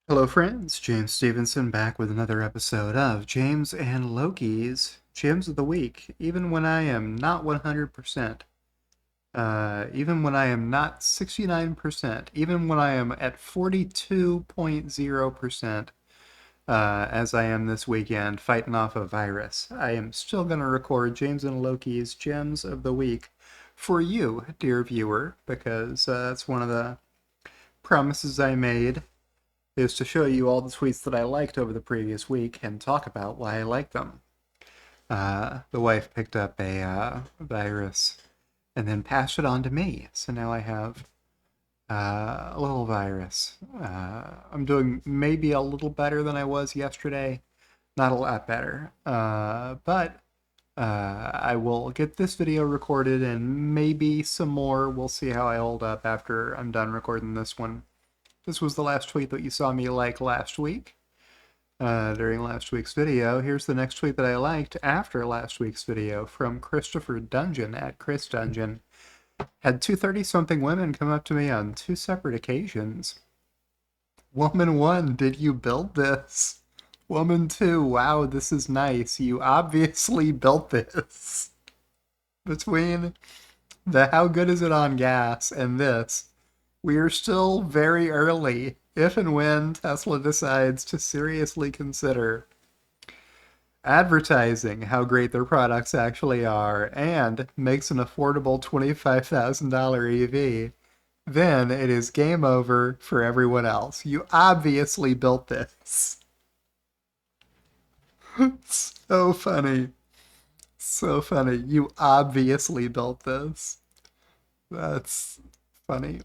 Hello, friends. James Stevenson back with another episode of James and Loki's Gems of the Week. Even when I am not 100%, even when I am not 69%, even when I am at 42.0%, as I am this weekend fighting off a virus, I am still going to record James and Loki's Gems of the Week for you, dear viewer, because that's one of the promises I made is to show you all the tweets that I liked over the previous week and talk about why I like them. The wife picked up a virus and then passed it on to me. So now I have a little virus. I'm doing maybe a little better than I was yesterday. Not a lot better. But I will get this video recorded and maybe some more. We'll see how I hold up after I'm done recording this one. This was the last tweet that you saw me like last week, during last week's video. Here's the next tweet that I liked after last week's video from Christopher Dungeon at Chris Dungeon. Had two 30-something women come up to me on two separate occasions. Woman 1, did you build this? Woman 2, wow, this is nice. You obviously built this. Between the how good is it on gas and this, we are still very early if and when Tesla decides to seriously consider advertising how great their products actually are and makes an affordable $25,000 EV, then it is game over for everyone else. You obviously built this. So funny. So funny. You obviously built this. That's funny.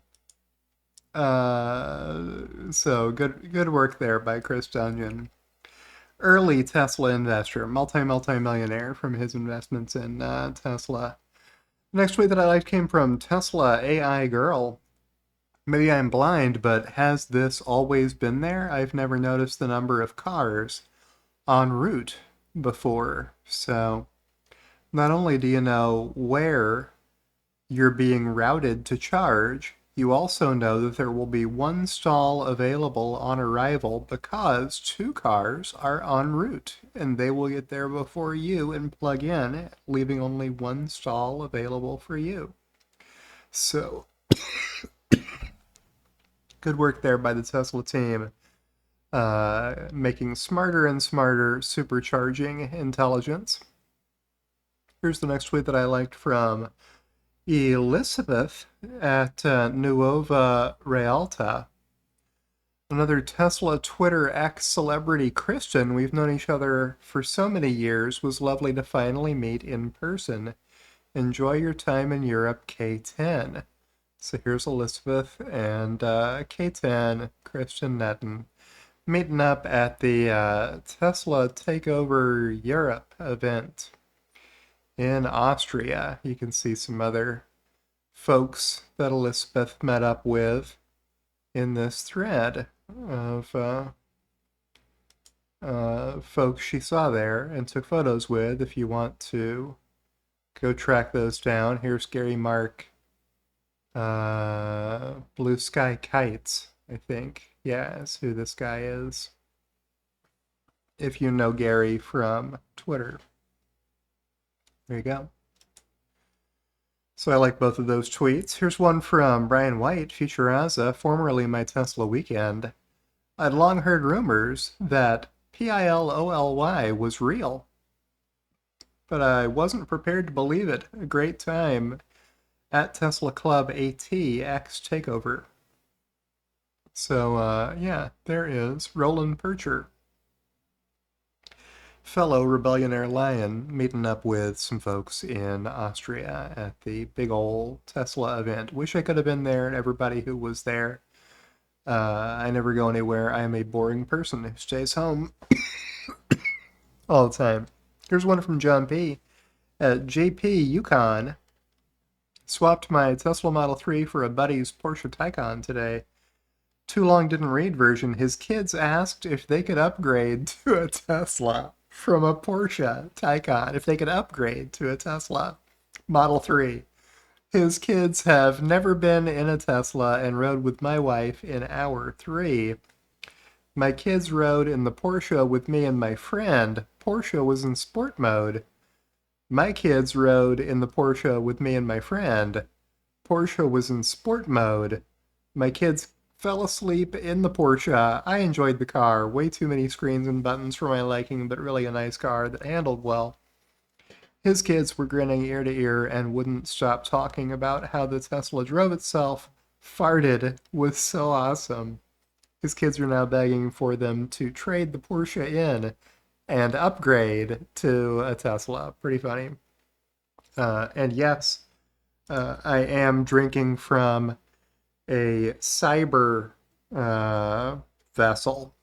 So good work there by Chris Dungeon. Early Tesla investor, multi-millionaire from his investments in Tesla. Next tweet that I liked came from Tesla AI Girl. Maybe I'm blind, but has this always been there? I've never noticed the number of cars en route before. So not only do you know where you're being routed to charge, you also know that there will be one stall available on arrival because two cars are en route and they will get there before you and plug in, leaving only one stall available for you. So, good work there by the Tesla team, making smarter and smarter supercharging intelligence. Here's the next tweet that I liked from Elizabeth at Nuova Realta. Another Tesla Twitter X celebrity Christian. We've known each other for so many years. Was lovely to finally meet in person. Enjoy your time in Europe, K10. So here's Elizabeth and K10, Christian Netten, meeting up at the Tesla Takeover Europe event in Austria. You can see some other folks that Elizabeth met up with in this thread of folks she saw there and took photos with. If you want to go track those down, here's Gary Mark, Blue Sky Kites, I think. Yeah, is who this guy is. If you know Gary from Twitter. There you go. So I like both of those tweets. Here's one from Brian White, Futuraza, formerly My Tesla Weekend. I'd long heard rumors that PILOLY was real, but I wasn't prepared to believe it. A great time at Tesla Club AT X Takeover. So, yeah, there is Roland Percher, fellow Rebellionaire Lion, meeting up with some folks in Austria at the big old Tesla event. Wish I could have been there and everybody who was there. I never go anywhere. I am a boring person who stays home all the time. Here's one from John P. At JP Yukon. Swapped my Tesla Model 3 for a buddy's Porsche Taycan today. Too long didn't read version. His kids asked if they could upgrade to a Tesla from a Porsche Taycan, if they could upgrade to a Tesla Model 3. His kids have never been in a Tesla and rode with my wife in hour 3. My kids rode in the Porsche with me and my friend. Porsche was in sport mode. My kids rode in the Porsche with me and my friend. Porsche was in sport mode. My kids fell asleep in the Porsche. I enjoyed the car. Way too many screens and buttons for my liking, but really a nice car that handled well. His kids were grinning ear to ear and wouldn't stop talking about how the Tesla drove itself. Farted was so awesome. His kids are now begging for them to trade the Porsche in and upgrade to a Tesla. Pretty funny. And yes, I am drinking from a cyber vessel.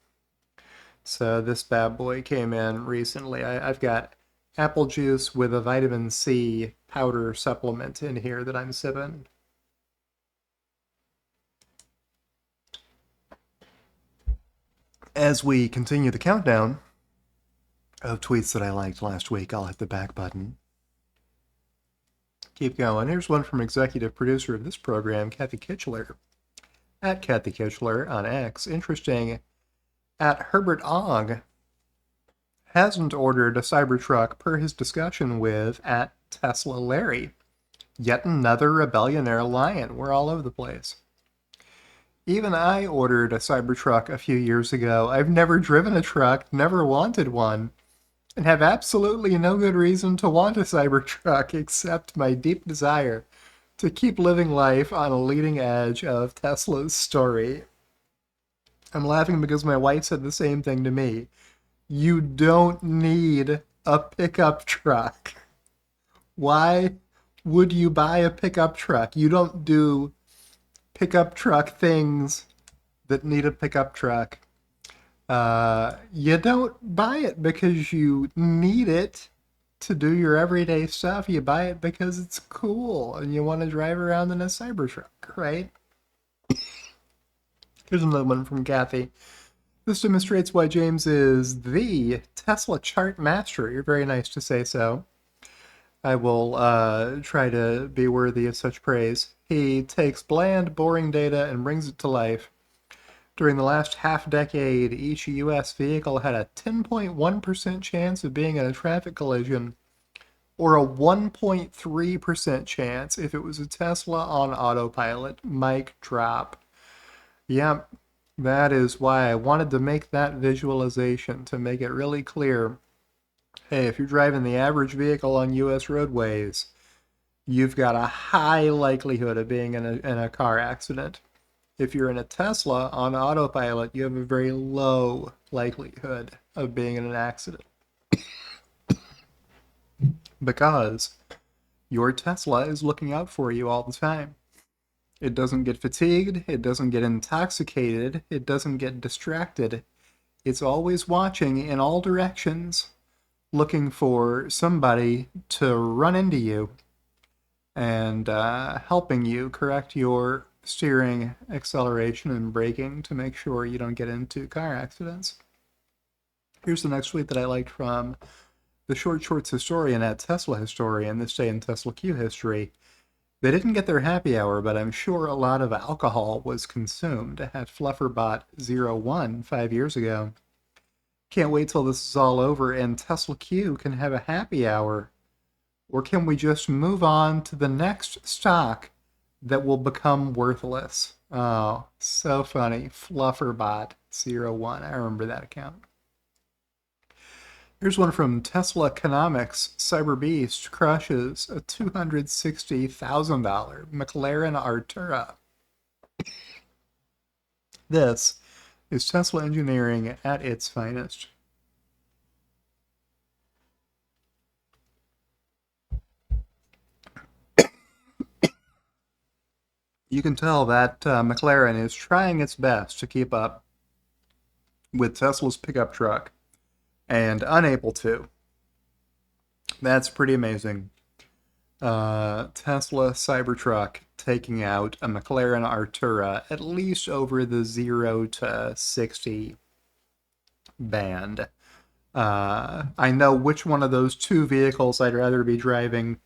So this bad boy came in recently. I've got apple juice with a vitamin C powder supplement in here that I'm sipping. As we continue the countdown of tweets that I liked last week, I'll hit the back button. Keep going. Here's one from executive producer of this program, Cathy Kichler. At Cathy Kichler on X. Interesting. At Herbert Ogg hasn't ordered a Cybertruck per his discussion with at Tesla Larry. Yet another rebellionaire lion. We're all over the place. Even I ordered a Cybertruck a few years ago. I've never driven a truck, never wanted one, and have absolutely no good reason to want a Cybertruck except my deep desire to keep living life on a leading edge of Tesla's story. I'm laughing because my wife said the same thing to me. You don't need a pickup truck. Why would you buy a pickup truck? You don't do pickup truck things that need a pickup truck. You don't buy it because you need it to do your everyday stuff. You buy it because it's cool and you want to drive around in a Cybertruck, right? Here's another one from Cathy. This demonstrates why James is the Tesla chart master. You're very nice to say so. I will try to be worthy of such praise. He takes bland, boring data and brings it to life. During the last half-decade, each U.S. vehicle had a 10.1% chance of being in a traffic collision, or a 1.3% chance if it was a Tesla on autopilot. Mic drop. Yep, that is why I wanted to make that visualization, to make it really clear. Hey, if you're driving the average vehicle on U.S. roadways, you've got a high likelihood of being in a car accident. If you're in a Tesla on autopilot, you have a very low likelihood of being in an accident. Because your Tesla is looking out for you all the time. It doesn't get fatigued, it doesn't get intoxicated, it doesn't get distracted. It's always watching in all directions, looking for somebody to run into you and helping you correct your steering, acceleration, and braking to make sure you don't get into car accidents. Here's the next tweet that I liked from the Short Shorts historian at Tesla Historian, this day in Tesla Q history. They didn't get their happy hour, but I'm sure a lot of alcohol was consumed at Flufferbot01 5 years ago. Can't wait till this is all over and Tesla Q can have a happy hour. Or can we just move on to the next stock that will become worthless? Oh, so funny. Flufferbot01. I remember that account. Here's one from Tesla Economics. Cyber Beast crushes a $260,000 McLaren Artura. This is Tesla engineering at its finest. You can tell that McLaren is trying its best to keep up with Tesla's pickup truck and unable to. That's pretty amazing. Tesla Cybertruck taking out a McLaren Artura at least over the 0 to 60 band. I know which one of those two vehicles I'd rather be driving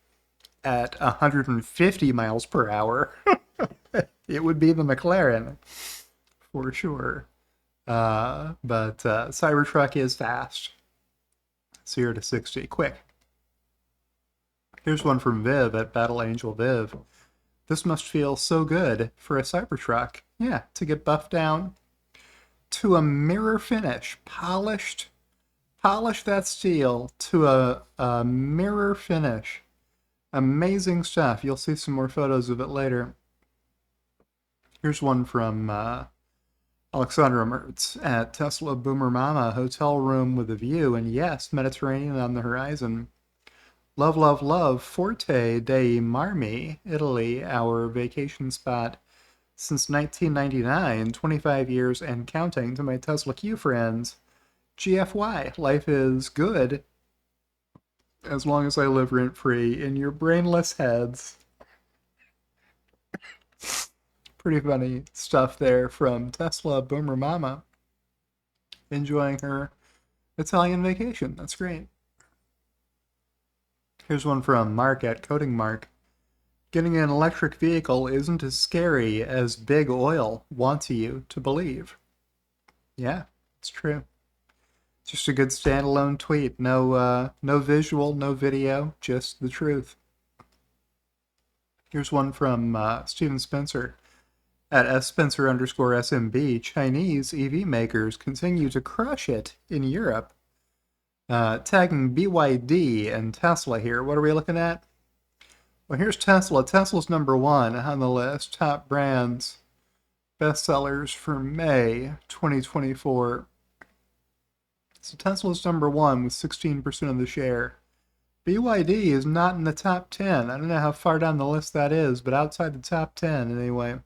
at 150 miles per hour. It would be the McLaren, for sure. But Cybertruck is fast. 0 to 60, quick. Here's one from Viv at Battle Angel Viv. This must feel so good for a Cybertruck. Yeah, to get buffed down to a mirror finish, polish that steel to a mirror finish. Amazing stuff. You'll see some more photos of it later. Here's one from Alexandra Mertz at Tesla Boomer Mama, hotel room with a view, and yes, Mediterranean on the horizon. Love, love, love, Forte dei Marmi, Italy, our vacation spot since 1999, 25 years and counting to my Tesla Q friends. GFY, life is good as long as I live rent-free in your brainless heads. Pretty funny stuff there from Tesla Boomer Mama. Enjoying her Italian vacation. That's great. Here's one from Mark at Coding Mark. Getting an electric vehicle isn't as scary as big oil wants you to believe. Yeah, it's true. Just a good standalone tweet. No visual, no video, just the truth. Here's one from Steven Spencer. At @Spencer_SMB, Chinese EV makers continue to crush it in Europe. Tagging BYD and Tesla here. What are we looking at? Well, here's Tesla. Tesla's #1 on the list. Top brands, bestsellers for May 2024. So Tesla's #1 with 16% of the share. BYD is not in the top 10. I don't know how far down the list that is, but outside the top 10 anyway.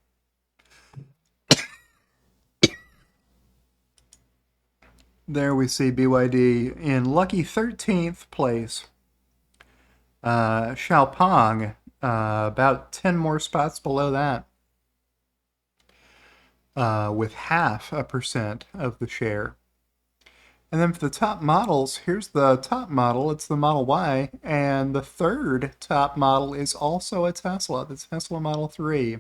There we see BYD in lucky 13th place. Xiaopeng, about 10 more spots below that, with 0.5% of the share. And then for the top models, here's the top model. It's the Model Y. And the third top model is also a Tesla, the Tesla Model 3.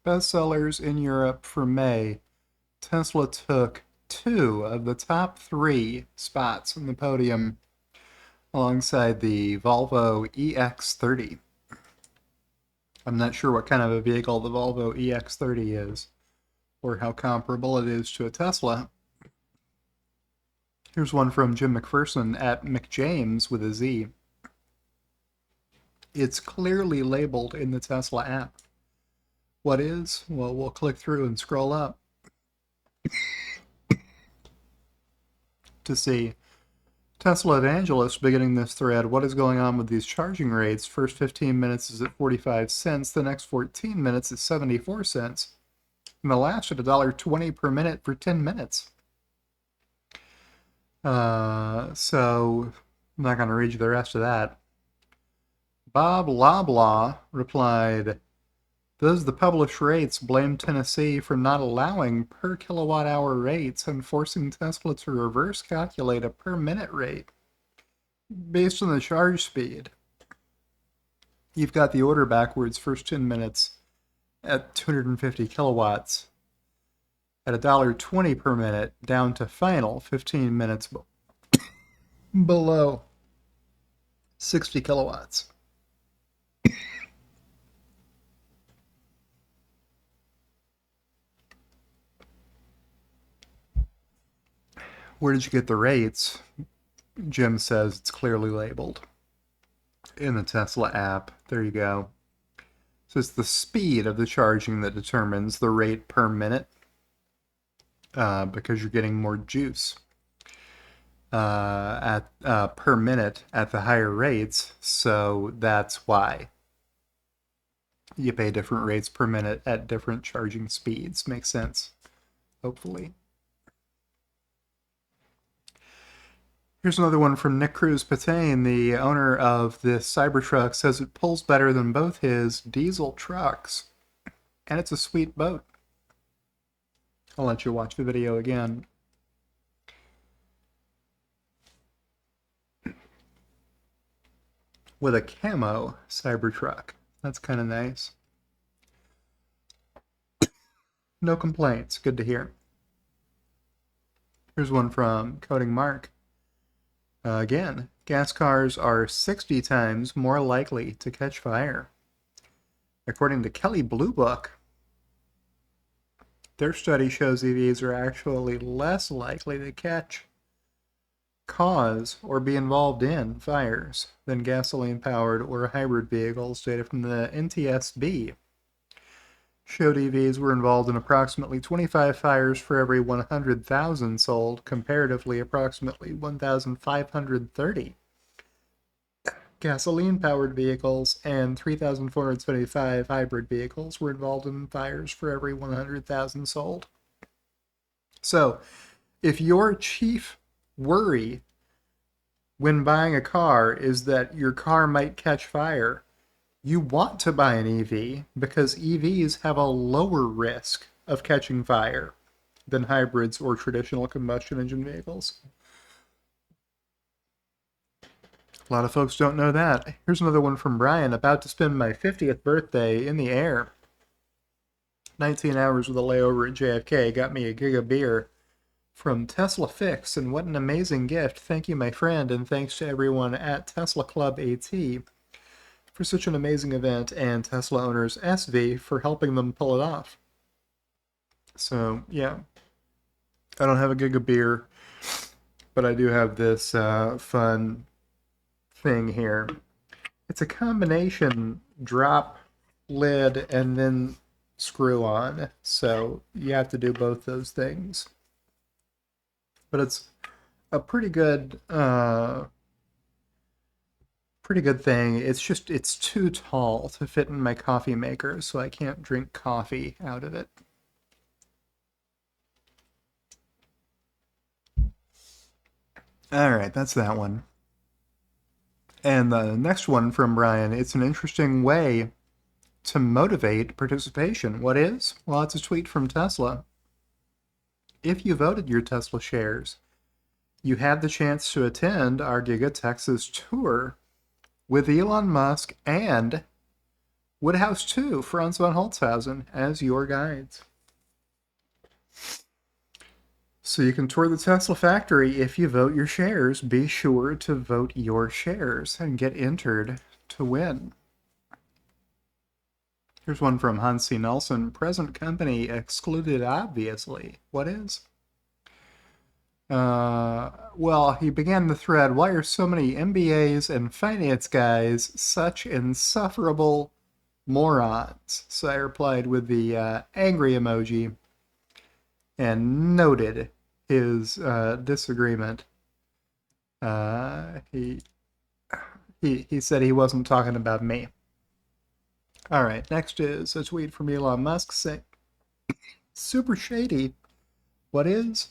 Bestsellers in Europe for May. Tesla took 2 of the top 3 spots on the podium alongside the Volvo EX30. I'm not sure what kind of a vehicle the Volvo EX30 is or how comparable it is to a Tesla. Here's one from Jim McPherson at McJames with a Z. It's clearly labeled in the Tesla app. What is? Well, we'll click through and scroll up to see. Tesla Evangelist beginning this thread. What is going on with these charging rates? First 15 minutes is at 45 cents. The next 14 minutes is 74 cents. And the last at $1.20 per minute for 10 minutes. So I'm not going to read you the rest of that. Bob Loblaw replied, those the published rates blame Tennessee for not allowing per kilowatt hour rates and forcing Tesla to reverse calculate a per minute rate based on the charge speed. You've got the order backwards, first 10 minutes at 250 kilowatts at $1.20 per minute down to final 15 minutes below 60 kilowatts. Where did you get the rates? Jim says it's clearly labeled in the Tesla app. There you go. So it's the speed of the charging that determines the rate per minute, because you're getting more juice per minute at the higher rates. So that's why you pay different rates per minute at different charging speeds. Makes sense, hopefully. Here's another one from Nick Cruz Patain, the owner of this Cybertruck, says it pulls better than both his diesel trucks. And it's a sweet boat. I'll let you watch the video again. With a camo Cybertruck. That's kind of nice. No complaints. Good to hear. Here's one from Coding Mark. Again, gas cars are 60 times more likely to catch fire. According to Kelley Blue Book, their study shows EVs are actually less likely to catch, cause, or be involved in fires than gasoline-powered or hybrid vehicles. Data from the NTSB showed EVs were involved in approximately 25 fires for every 100,000 sold, comparatively approximately 1,530 gasoline-powered vehicles and 3,475 hybrid vehicles were involved in fires for every 100,000 sold. So, if your chief worry when buying a car is that your car might catch fire, you want to buy an EV because EVs have a lower risk of catching fire than hybrids or traditional combustion engine vehicles. A lot of folks don't know that. Here's another one from Brian. About to spend my 50th birthday in the air. 19 hours with a layover at JFK got me a gig of beer from Tesla Fix, and what an amazing gift. Thank you, my friend, and thanks to everyone at Tesla Club AT for such an amazing event, and Tesla owners SV for helping them pull it off. So, yeah. I don't have a gig of beer, but I do have this fun thing here. It's a combination drop lid and then screw on, so you have to do both those things. But it's a pretty good thing. It's too tall to fit in my coffee maker, so I can't drink coffee out of it. All right, that's that one. And the next one from Brian, it's an interesting way to motivate participation. What is? Well, it's a tweet from Tesla. If you voted your Tesla shares, you had the chance to attend our Giga Texas tour with Elon Musk and Woodhouse 2, Franz von Holzhausen, as your guides. So you can tour the Tesla factory if you vote your shares. Be sure to vote your shares and get entered to win. Here's one from Hansi Nelson. Present company excluded, obviously. What is? Well, he began the thread, why are so many MBAs and finance guys such insufferable morons? So I replied with the angry emoji and noted his disagreement. He said he wasn't talking about me. All right, next is a tweet from Elon Musk saying, super shady. What is?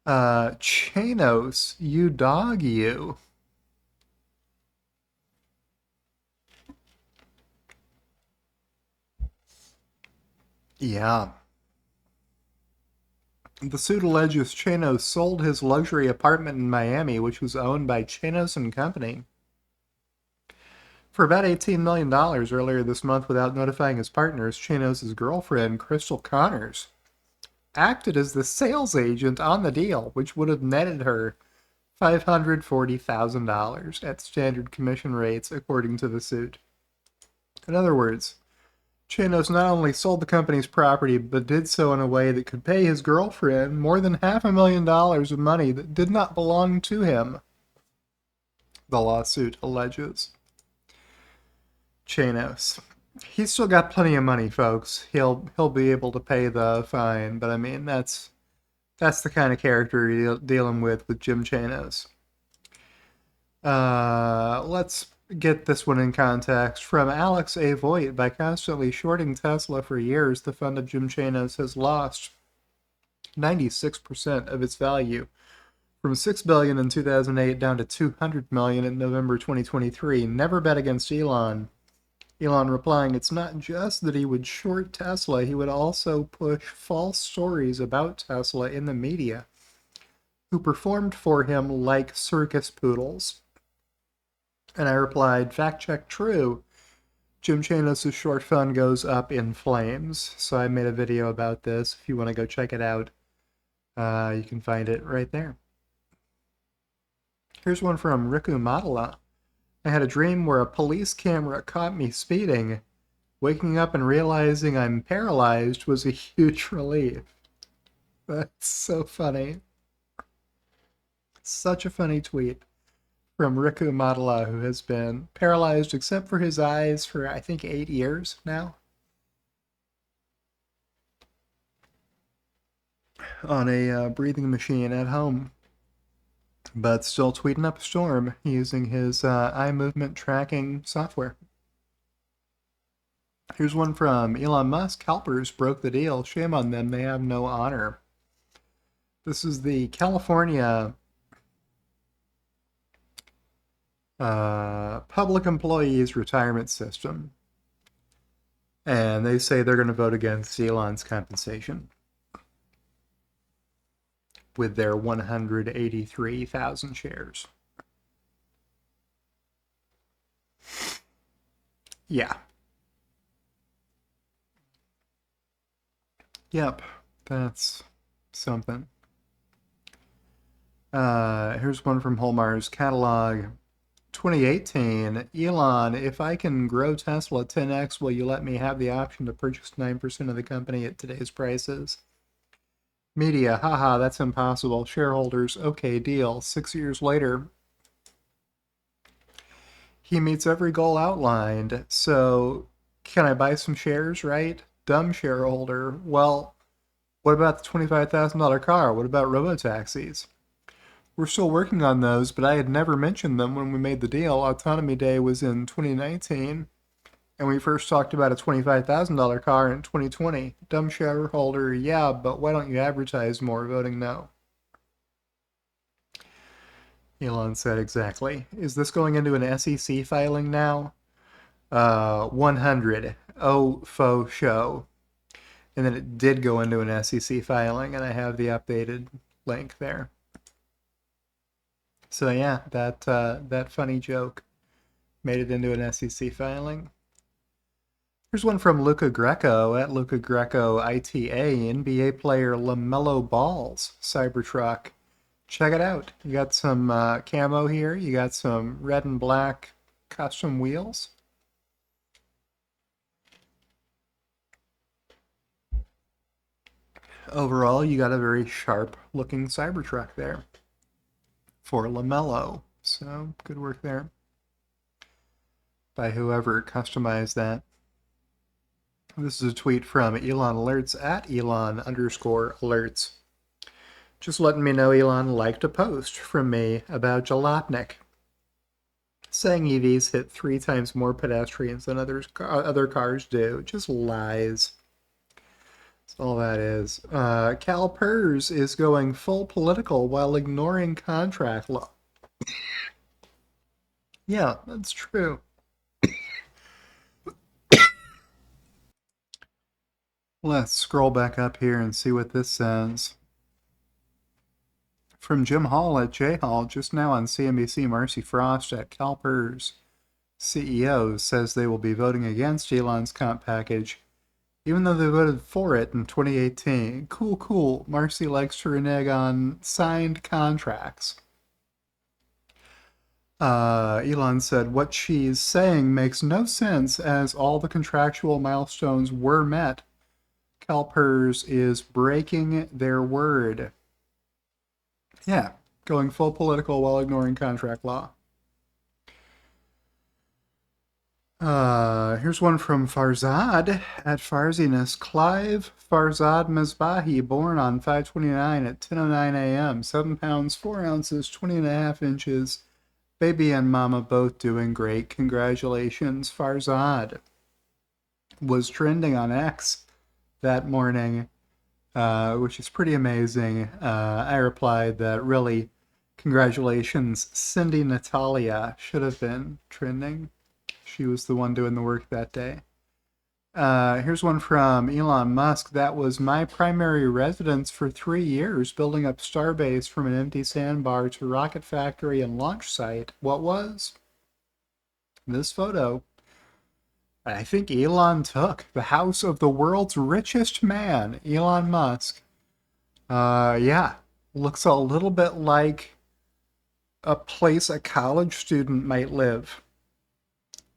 Chanos, you dog, you. Yeah. The suit alleges Chanos sold his luxury apartment in Miami, which was owned by Chanos and Company, for about $18 million earlier this month without notifying his partners. Chanos' girlfriend, Crystal Connors, acted as the sales agent on the deal, which would have netted her $540,000 at standard commission rates, according to the suit. In other words, Chanos not only sold the company's property, but did so in a way that could pay his girlfriend more than $500,000 of money that did not belong to him, the lawsuit alleges. Chanos. He's still got plenty of money, folks. He'll be able to pay the fine, but I mean, that's the kind of character you're dealing with Jim Chanos. Let's get this one in context. From Alex A. Voigt, by constantly shorting Tesla for years, the fund of Jim Chanos has lost 96% of its value, from $6 billion in 2008 down to $200 million in November 2023. Never bet against Elon. Elon replying, it's not just that he would short Tesla, he would also push false stories about Tesla in the media, who performed for him like circus poodles. And I replied, fact check true. Jim Chanos' short fund goes up in flames. So I made a video about this. If you want to go check it out, you can find it right there. Here's one from Riku Madala. I had a dream where a police camera caught me speeding. Waking up and realizing I'm paralyzed was a huge relief. That's so funny. Such a funny tweet from Riku Madala, who has been paralyzed except for his eyes for, I think, 8 years now. On a breathing machine at home. But still tweeting up a storm using his eye movement tracking software. Here's one from Elon Musk. Helpers broke the deal. Shame on them. They have no honor. This is the California public employees retirement system. And they say they're going to vote against Elon's compensation with their 183,000 shares. Yeah. Yep, that's something. Here's one from WholeMarsBlog catalog. 2018, Elon, if I can grow Tesla 10x, will you let me have the option to purchase 9% of the company at today's prices? Media, haha, that's impossible. Shareholders, okay, deal. 6 years later, he meets every goal outlined. So, can I buy some shares, right? Dumb shareholder. Well, what about the $25,000 car? What about robotaxis? We're still working on those, but I had never mentioned them when we made the deal. Autonomy Day was in 2019, and we first talked about a $25,000 car in 2020. Dumb shareholder, yeah, but why don't you advertise more, voting no? Elon said exactly. Is this going into an SEC filing now? 100. Oh, faux show. And then it did go into an SEC filing, and I have the updated link there. So yeah, that funny joke made it into an SEC filing. Here's one from Luca Greco at Luca Greco ITA, NBA player LaMelo Ball's Cybertruck. Check it out. You got some camo here. You got some red and black custom wheels. Overall, you got a very sharp looking Cybertruck there for LaMelo. So good work there by whoever customized that. This is a tweet from Elon Alerts at Elon_alerts. Just letting me know Elon liked a post from me about Jalopnik, saying EVs hit 3 times more pedestrians than other cars do. Just lies. That's all that is. CalPERS is going full political while ignoring contract law. Yeah, that's true. Let's scroll back up here and see what this says. From Jim Hall at J Hall, just now on CNBC, Marcy Frost at CalPERS CEO says they will be voting against Elon's comp package, even though they voted for it in 2018. Cool. Marcy likes to renege on signed contracts. Elon said, what she's saying makes no sense as all the contractual milestones were met. CalPERS is breaking their word. Yeah, going full political while ignoring contract law. Here's one from Farzad at Farziness. Clive Farzad Mesbahi, born on 5/29 at 10:09 a.m. 7 pounds 4 ounces 20.5 inches. Baby and mama both doing great. Congratulations, Farzad. Was trending on X that morning, which is pretty amazing. I replied that really, congratulations, Cindy Natalia should have been trending. She was the one doing the work that day. Here's one from Elon Musk. That was my primary residence for 3 years, building up Starbase from an empty sandbar to rocket factory and launch site. What was? This photo. I think Elon took the house of the world's richest man, Elon Musk. Yeah, looks a little bit like a place a college student might live.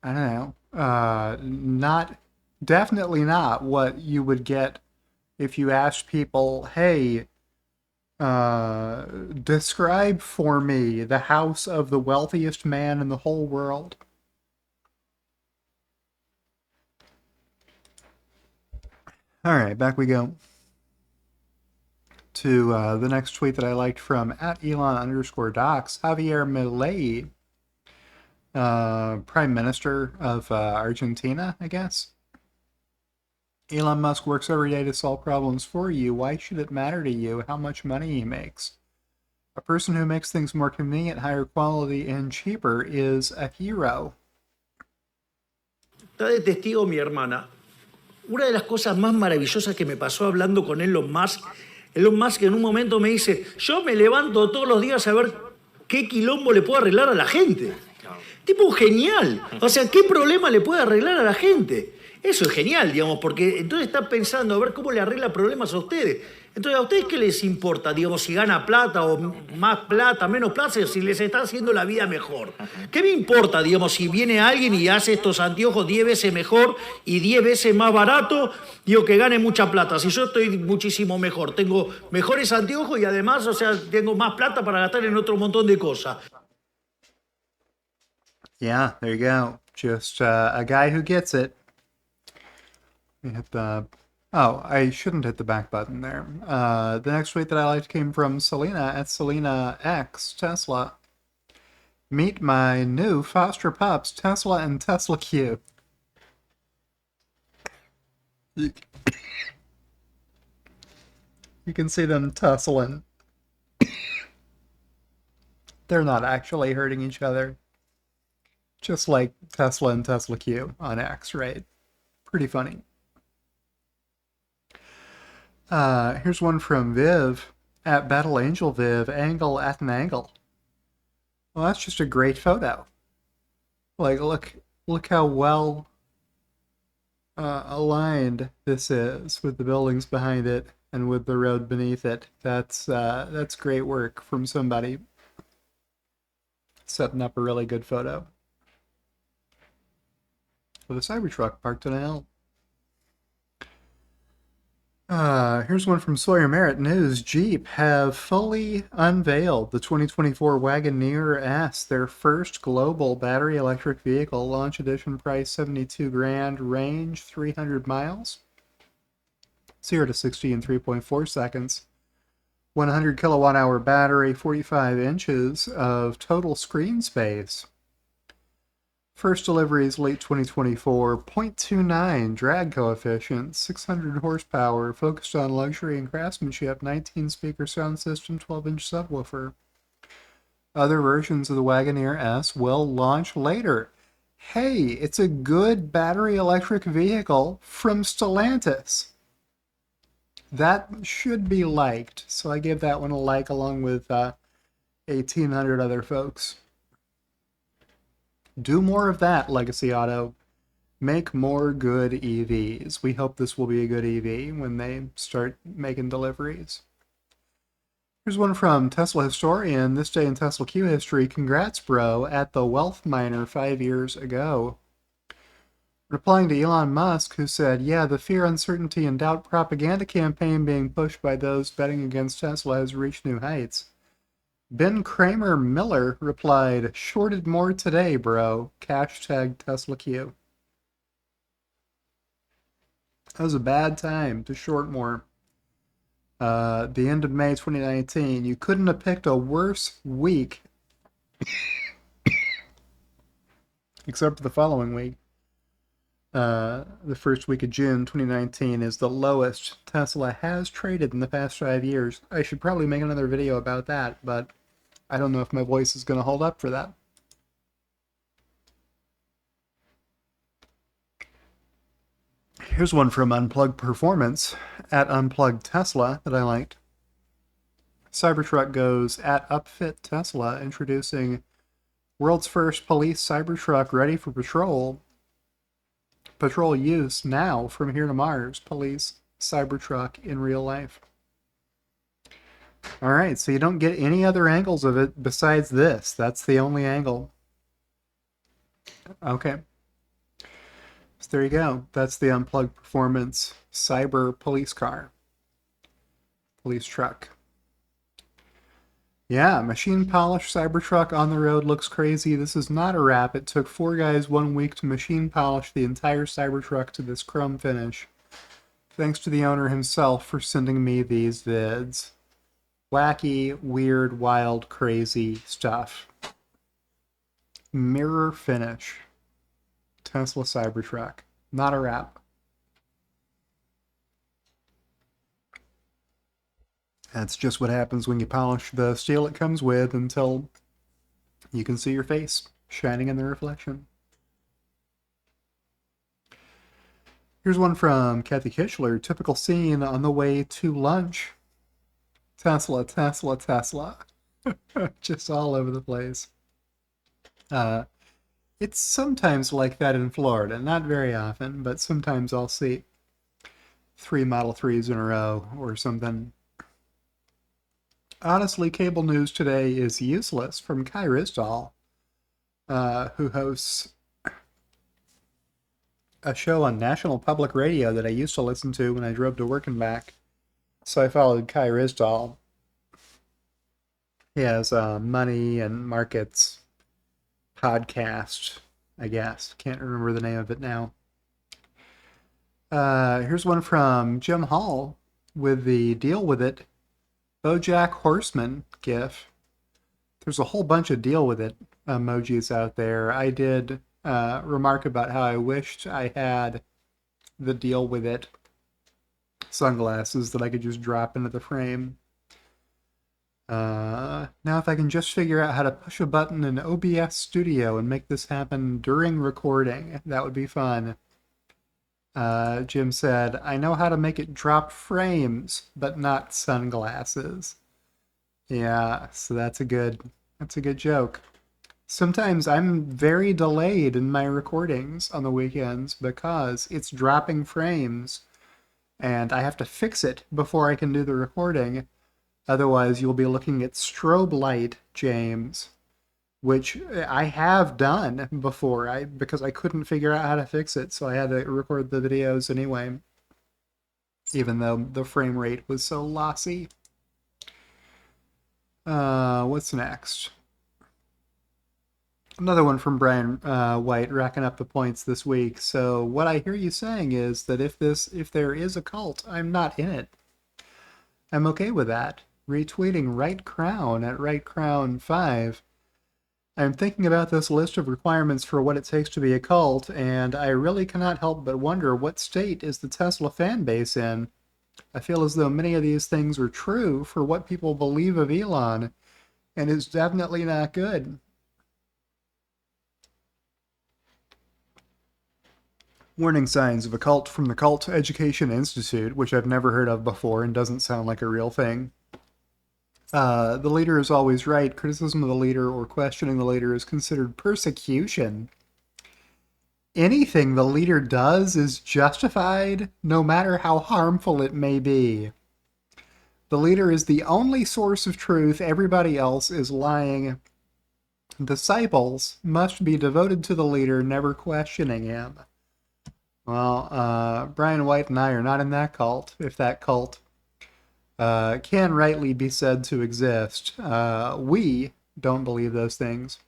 I don't know. Not, definitely not what you would get if you asked people, hey, describe for me the house of the wealthiest man in the whole world. All right, back we go to the next tweet that I liked from at Elon_docs. Javier Milei, Prime Minister of Argentina, I guess. Elon Musk works every day to solve problems for you. Why should it matter to you how much money he makes? A person who makes things more convenient, higher quality, and cheaper is a hero. Está de testigo mi hermana. Una de las cosas más maravillosas que me pasó hablando con Elon Musk en un momento me dice, yo me levanto todos los días a ver qué quilombo le puedo arreglar a la gente. Tipo genial. O sea, ¿qué problema le puede arreglar a la gente? Eso es genial, digamos, porque entonces está pensando a ver cómo le arregla problemas a ustedes. Entonces, ¿a ustedes qué les importa? Digamos, si gana plata o más plata, menos plata, si les está haciendo la vida mejor. ¿Qué me importa, digamos, si viene alguien y hace estos anteojos 10 veces mejor y 10 veces más barato, digo, que gane mucha plata? Si yo estoy muchísimo mejor, tengo mejores anteojos y además, o sea, tengo más plata para gastar en otro montón de cosas. Yeah, there you go. Just a guy who gets it. We hit the... Oh, I shouldn't hit the back button there. The next tweet that I liked came from Selena at Selena X Tesla. Meet my new foster pups, Tesla and Tesla Q. You can see them tussling. They're not actually hurting each other. Just like Tesla and Tesla Q on X, right? Pretty funny. Here's one from Viv at Battle Angel Viv, angle at an angle. Well, that's just a great photo. Like, look how well aligned this is with the buildings behind it and with the road beneath it. That's great work from somebody setting up a really good photo. With a Cybertruck parked on a hill. Here's one from Sawyer Merritt News. Jeep have fully unveiled the 2024 Wagoneer S, their first global battery electric vehicle. Launch edition price 72 grand, range 300 miles, 0 to 60 in 3.4 seconds. 100 kilowatt hour battery, 45 inches of total screen space. First deliveries late 2024, 0.29 drag coefficient, 600 horsepower, focused on luxury and craftsmanship, 19 speaker sound system, 12-inch subwoofer. Other versions of the Wagoneer S will launch later. Hey, it's a good battery electric vehicle from Stellantis. That should be liked, so I give that one a like along with 1,800 other folks. Do more of that, Legacy Auto. Make more good EVs. We hope this will be a good EV when they start making deliveries. Here's one from Tesla Historian. This day in Tesla Q history. Congrats, bro, at the wealth miner 5 years ago. Replying to Elon Musk, who said, yeah, the fear, uncertainty, and doubt propaganda campaign being pushed by those betting against Tesla has reached new heights. Ben Kramer Miller replied, shorted more today, bro. Hashtag Tesla Q. That was a bad time to short more. The end of May 2019. You couldn't have picked a worse week. Except for the following week. The first week of June 2019 is the lowest Tesla has traded in the past 5 years. I should probably make another video about that, but I don't know if my voice is going to hold up for that. Here's one from Unplugged Performance at Unplugged Tesla that I liked. Cybertruck goes at Upfit Tesla, introducing world's first police Cybertruck ready for patrol. Patrol use now from here to Mars. Police Cybertruck in real life. All right, so you don't get any other angles of it besides this. That's the only angle. Okay. So there you go. That's the Unplugged Performance Cyber Police Car. Police truck. Yeah, machine polished Cybertruck on the road looks crazy. This is not a wrap. It took 4 guys 1 week to machine polish the entire Cybertruck to this chrome finish. Thanks to the owner himself for sending me these vids. Wacky, weird, wild, crazy stuff. Mirror finish. Tesla Cybertruck. Not a wrap. That's just what happens when you polish the steel it comes with until you can see your face shining in the reflection. Here's one from Cathy Kichler. Typical scene on the way to lunch. Tesla, Tesla, Tesla. Just all over the place. It's sometimes like that in Florida. Not very often, but sometimes I'll see 3 Model 3s in a row or something. Honestly, cable news today is useless from Kai Risdall, who hosts a show on National Public Radio that I used to listen to when I drove to work and back. So I followed Kai Risdall. He has a money and markets podcast, I guess. Can't remember the name of it now. Here's one from Jim Hall with the Deal With It BoJack Horseman gif. There's a whole bunch of Deal With It emojis out there. I did remark about how I wished I had the Deal With It sunglasses that I could just drop into the frame. Now if I can just figure out how to push a button in OBS Studio and make this happen during recording, that would be fun. Jim said, I know how to make it drop frames, but not sunglasses. Yeah, so that's a good joke. Sometimes I'm very delayed in my recordings on the weekends because it's dropping frames and I have to fix it before I can do the recording. Otherwise, you'll be looking at strobe light, James, which I have done before because I couldn't figure out how to fix it, so I had to record the videos anyway, even though the frame rate was so lossy. What's next? Another one from Brian White, racking up the points this week. So what I hear you saying is that if there is a cult, I'm not in it. I'm okay with that. Retweeting Right Crown at RightCrown5. I'm thinking about this list of requirements for what it takes to be a cult, and I really cannot help but wonder what state is the Tesla fan base in. I feel as though many of these things are true for what people believe of Elon, and it's definitely not good. Warning signs of a cult from the Cult Education Institute, which I've never heard of before and doesn't sound like a real thing. The leader is always right. Criticism of the leader or questioning the leader is considered persecution. Anything the leader does is justified, no matter how harmful it may be. The leader is the only source of truth. Everybody else is lying. Disciples must be devoted to the leader, never questioning him. Well, Brian White and I are not in that cult, if that cult can rightly be said to exist. We don't believe those things.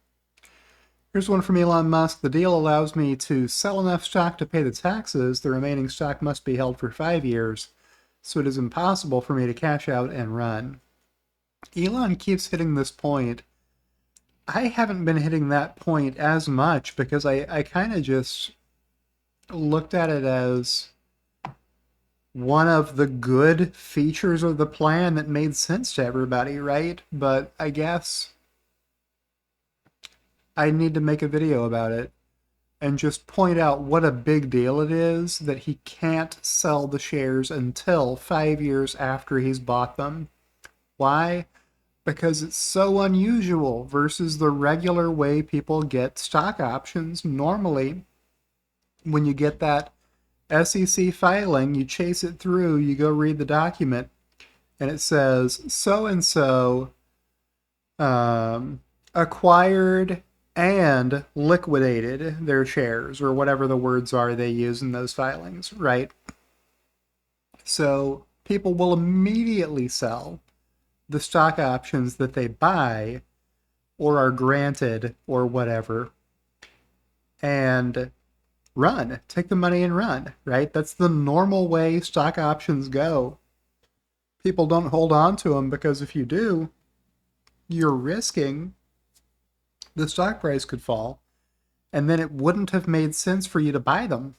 Here's one from Elon Musk. The deal allows me to sell enough stock to pay the taxes. The remaining stock must be held for 5 years, so it is impossible for me to cash out and run. Elon keeps hitting this point. I haven't been hitting that point as much because I kind of just looked at it as one of the good features of the plan that made sense to everybody, right? But I guess I need to make a video about it and just point out what a big deal it is that he can't sell the shares until 5 years after he's bought them. Why? Because it's so unusual versus the regular way people get stock options normally. When you get that SEC filing, you chase it through, you go read the document, and it says so and so acquired and liquidated their shares, or whatever the words are they use in those filings, right? So people will immediately sell the stock options that they buy or are granted or whatever, and take the money and run, right? That's the normal way stock options go. People don't hold on to them because if you do, you're risking the stock price could fall, and then it wouldn't have made sense for you to buy them,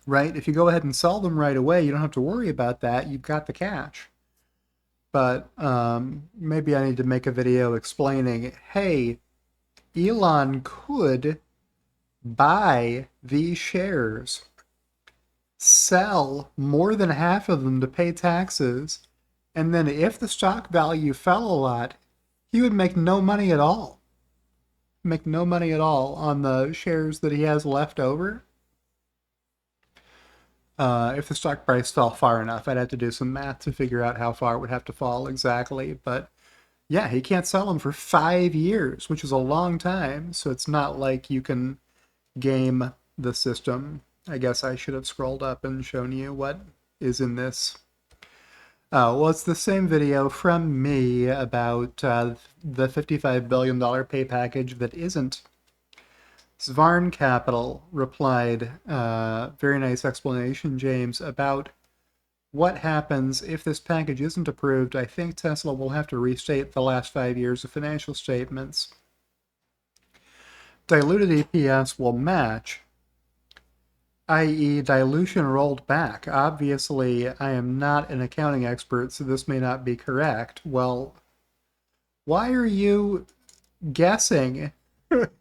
right? If you go ahead and sell them right away, you don't have to worry about that. You've got the cash. But maybe I need to make a video explaining, hey, Elon could buy these shares, sell more than half of them to pay taxes, and then if the stock value fell a lot, he would make no money at all. Make no money at all on the shares that he has left over. If the stock price fell far enough, I'd have to do some math to figure out how far it would have to fall exactly. But yeah, he can't sell them for 5 years, which is a long time. So it's not like you can game the system. I guess I should have scrolled up and shown you what is in this. Well, it's the same video from me about the $55 billion pay package that isn't. Svarn Capital replied, very nice explanation, James, about what happens if this package isn't approved. I think Tesla will have to restate the last 5 years of financial statements. Diluted EPS will match, i.e. dilution rolled back. Obviously, I am not an accounting expert, so this may not be correct. Well, why are you guessing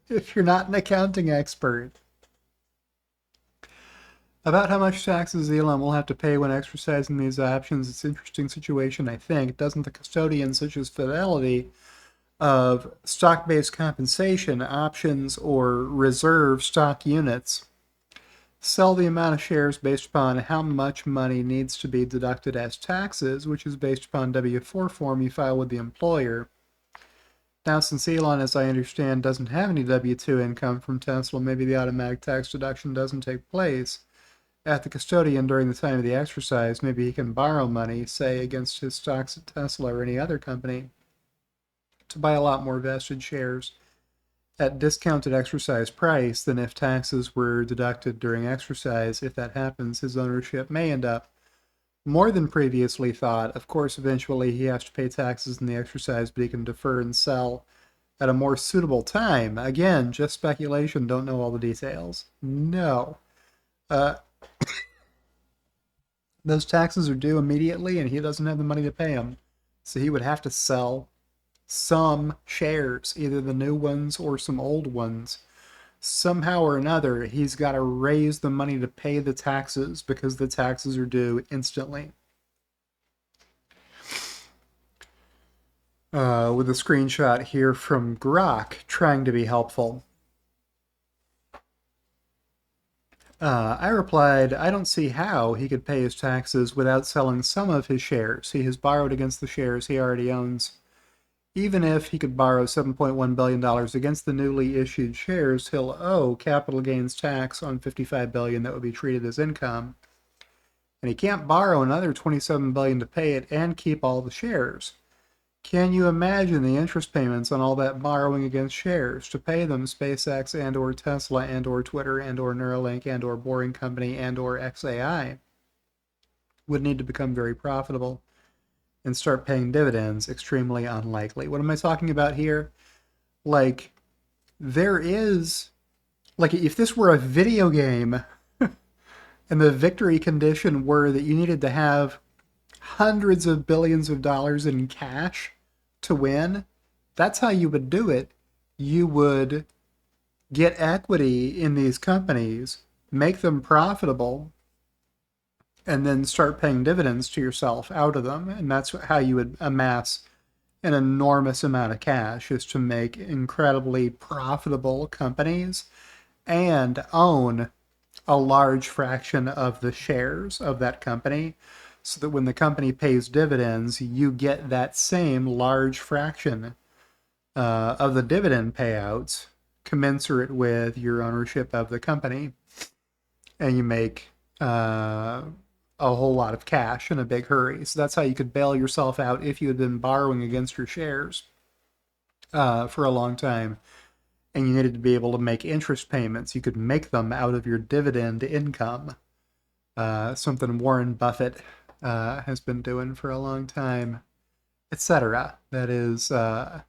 if you're not an accounting expert? About how much taxes Elon will have to pay when exercising these options, it's an interesting situation, I think. Doesn't the custodian, such as Fidelity, of stock-based compensation, options, or reserve stock units, sell the amount of shares based upon how much money needs to be deducted as taxes, which is based upon W-4 form you file with the employer. Now, since Elon, as I understand, doesn't have any W-2 income from Tesla, maybe the automatic tax deduction doesn't take place at the custodian during the time of the exercise. Maybe he can borrow money, say, against his stocks at Tesla or any other company, to buy a lot more vested shares at discounted exercise price than if taxes were deducted during exercise. If that happens, his ownership may end up more than previously thought. Of course, eventually he has to pay taxes in the exercise, but he can defer and sell at a more suitable time. Again, just speculation, don't know all the details. No. Those taxes are due immediately, and he doesn't have the money to pay them. So he would have to sell some shares, either the new ones or some old ones. Somehow or another, he's got to raise the money to pay the taxes because the taxes are due instantly. With a screenshot here from Grok trying to be helpful. I replied, I don't see how he could pay his taxes without selling some of his shares. He has borrowed against the shares he already owns. Even if he could borrow $7.1 billion against the newly issued shares, he'll owe capital gains tax on $55 billion that would be treated as income. And he can't borrow another $27 billion to pay it and keep all the shares. Can you imagine the interest payments on all that borrowing against shares? To pay them, SpaceX and or Tesla and or Twitter and or Neuralink and or Boring Company and or XAI would need to become very profitable and start paying dividends. Extremely unlikely. What am I talking about here? Like, there is, like, if this were a video game and the victory condition were that you needed to have hundreds of billions of dollars in cash to win, that's how you would do it. You would get equity in these companies, make them profitable, and then start paying dividends to yourself out of them. And that's how you would amass an enormous amount of cash, is to make incredibly profitable companies and own a large fraction of the shares of that company, so that when the company pays dividends, you get that same large fraction of the dividend payouts commensurate with your ownership of the company, and you make a whole lot of cash in a big hurry. So that's how you could bail yourself out if you had been borrowing against your shares for a long time, and you needed to be able to make interest payments. You could make them out of your dividend income, something Warren Buffett has been doing for a long time, etc. That is a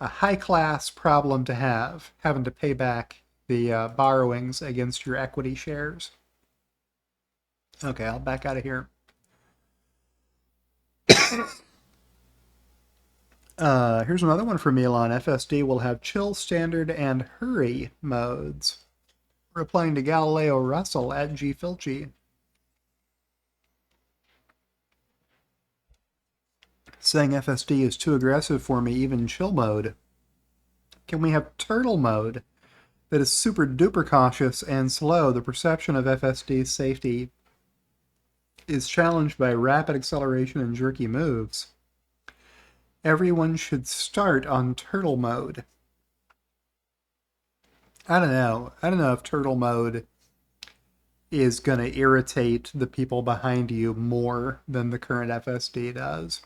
high-class problem to have, having to pay back the borrowings against your equity shares. Okay, I'll back out of here. Here's another one from Elon. FSD will have chill, standard, and hurry modes. Replying to Galileo Russell at G. Filchi. Saying FSD is too aggressive for me, even chill mode. Can we have turtle mode that is super duper cautious and slow? The perception of FSD's safety is challenged by rapid acceleration and jerky moves. Everyone should start on turtle mode. I don't know. I don't know if turtle mode is going to irritate the people behind you more than the current FSD does.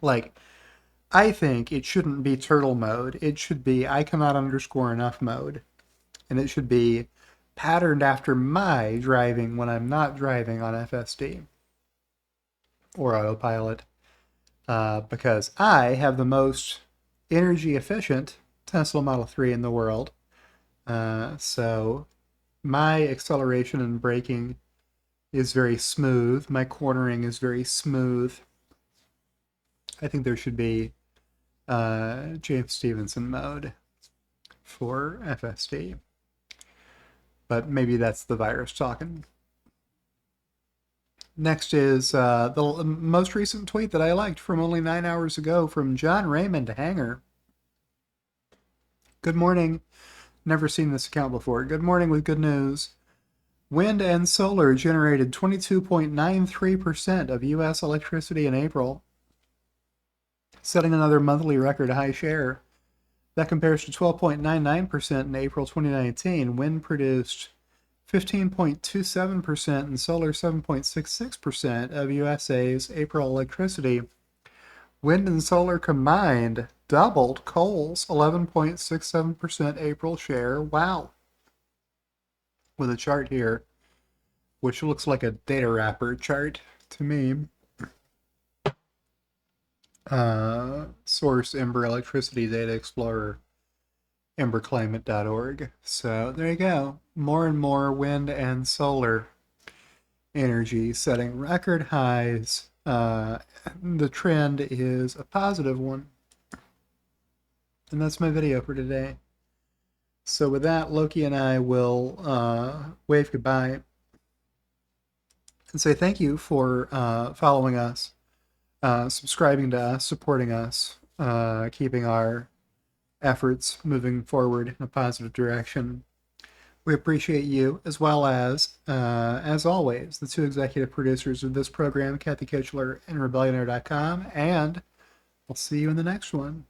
Like, I think it shouldn't be turtle mode. It should be I cannot underscore enough mode. And it should be patterned after my driving when I'm not driving on FSD or autopilot. Because I have the most energy efficient Tesla Model 3 in the world. So my acceleration and braking is very smooth. My cornering is very smooth. I think there should be James Stevenson mode for FSD. But maybe that's the virus talking. Next is the most recent tweet that I liked from only 9 hours ago from John Raymond Hanger. Good morning. Never seen this account before. Good morning with good news. Wind and solar generated 22.93% of U.S. electricity in April, setting another monthly record high share. That compares to 12.99% in April 2019. Wind produced 15.27% and solar 7.66% of USA's April electricity. Wind and solar combined doubled coal's 11.67% April share. Wow. With a chart here, which looks like a data wrapper chart to me. Source Ember Electricity Data Explorer, emberclimate.org. So there you go. More and more wind and solar energy setting record highs. The trend is a positive one. And that's my video for today. So with that, Loki and I will wave goodbye and say thank you for following us, subscribing to us, supporting us, keeping our efforts moving forward in a positive direction. We appreciate you, as well as always, the two executive producers of this program, Cathy Kichler and Rebellionaire.com, and I'll see you in the next one.